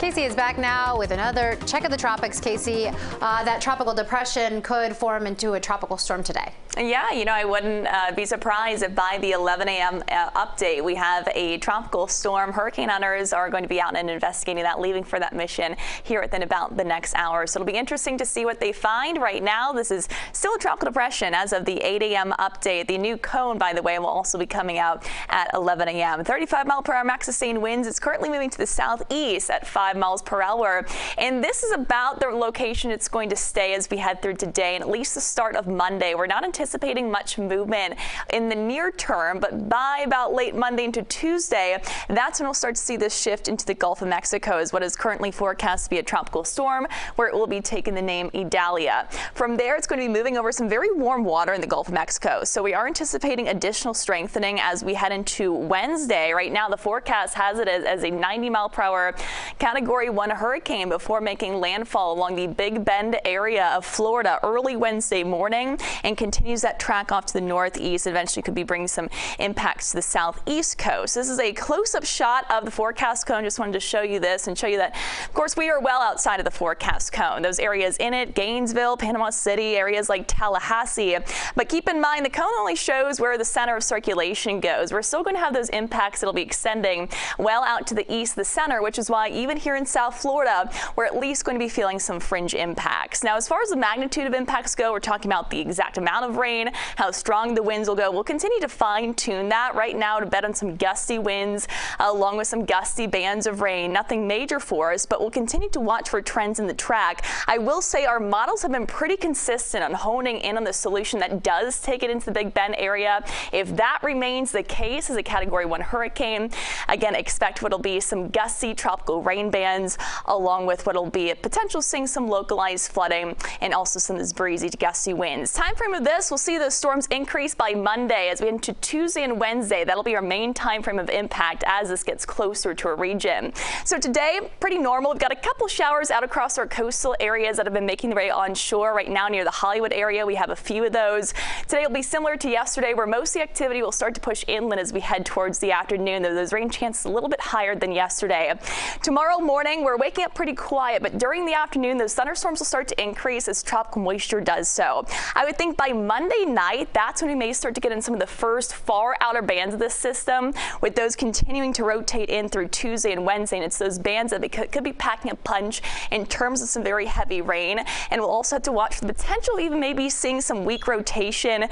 Casey is back now with another check of the tropics. Casey, that tropical depression could form into a tropical storm today. Yeah, I wouldn't be surprised if by the 11 a.m. update we have a tropical storm. Hurricane hunters are going to be out and investigating that, leaving for that mission here within about the next hour. So it'll be interesting to see what they find. Right now, this is still a tropical depression as of the 8 a.m. update. The new cone, by the way, will also be coming out at 11 a.m. 35-mile-per-hour max sustained winds. It's currently moving to the southeast at 5 miles per hour. And this is about the location it's going to stay as we head through today and at least the start of Monday. We're not anticipating much movement in the near term, but by about late Monday into Tuesday, that's when we'll start to see this shift into the Gulf of Mexico as what is currently forecast to be a tropical storm, where it will be taking the name Idalia. From there, it's going to be moving over some very warm water in the Gulf of Mexico. So we are anticipating additional strengthening as we head into Wednesday. Right now, the forecast has it as a 90-mile-per-hour Category 1 hurricane before making landfall along the Big Bend area of Florida early Wednesday morning and continues that track off to the northeast. Eventually could be bringing some impacts to the southeast coast. This is a close-up shot of the forecast cone. Just wanted to show you this and show you that, of course, we are well outside of the forecast cone. Those areas in it, Gainesville, Panama City, areas like Tallahassee. But keep in mind, the cone only shows where the center of circulation goes. We're still going to have those impacts that'll be extending well out to the east, the center, which is why even here in South Florida, we're at least going to be feeling some fringe impacts. Now, as far as the magnitude of impacts go, we're talking about the exact amount of rain, how strong the winds will go. We'll continue to fine-tune that. Right now, to bet on some gusty winds along with some gusty bands of rain. Nothing major for us, but we'll continue to watch for trends in the track. I will say our models have been pretty consistent on honing in on the solution that does take it into the Big Bend area. If that remains the case as a Category 1 hurricane, again, expect what'll be some gusty tropical rain bands along with what'll be a potential seeing some localized flooding and also some of this breezy to gusty winds. Time frame of this, we'll see those storms increase by Monday as we head into Tuesday and Wednesday. That'll be our main time frame of impact as this gets closer to our region. So today, pretty normal. We've got a couple showers out across our coastal areas that have been making their way onshore. Right now near the Hollywood area, we have a few of those. Today will be similar to yesterday, where most of the activity will start to push inland as we head towards the afternoon, though those rain chances a little bit higher than yesterday. Tomorrow morning, we're waking up pretty quiet, but during the afternoon, those thunderstorms will start to increase as tropical moisture does so. I would think by Monday night, that's when we may start to get in some of the first far outer bands of this system, with those continuing to rotate in through Tuesday and Wednesday. And it's those bands that could be packing a punch in terms of some very heavy rain. And we'll also have to watch for the potential, even maybe seeing some weak rotation,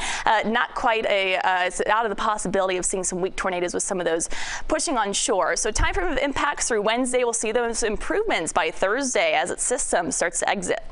not quite it's out of the possibility of seeing some weak tornadoes with some of those pushing on shore. So time frame of impacts through Wednesday, we'll see those improvements by Thursday as its system starts to exit.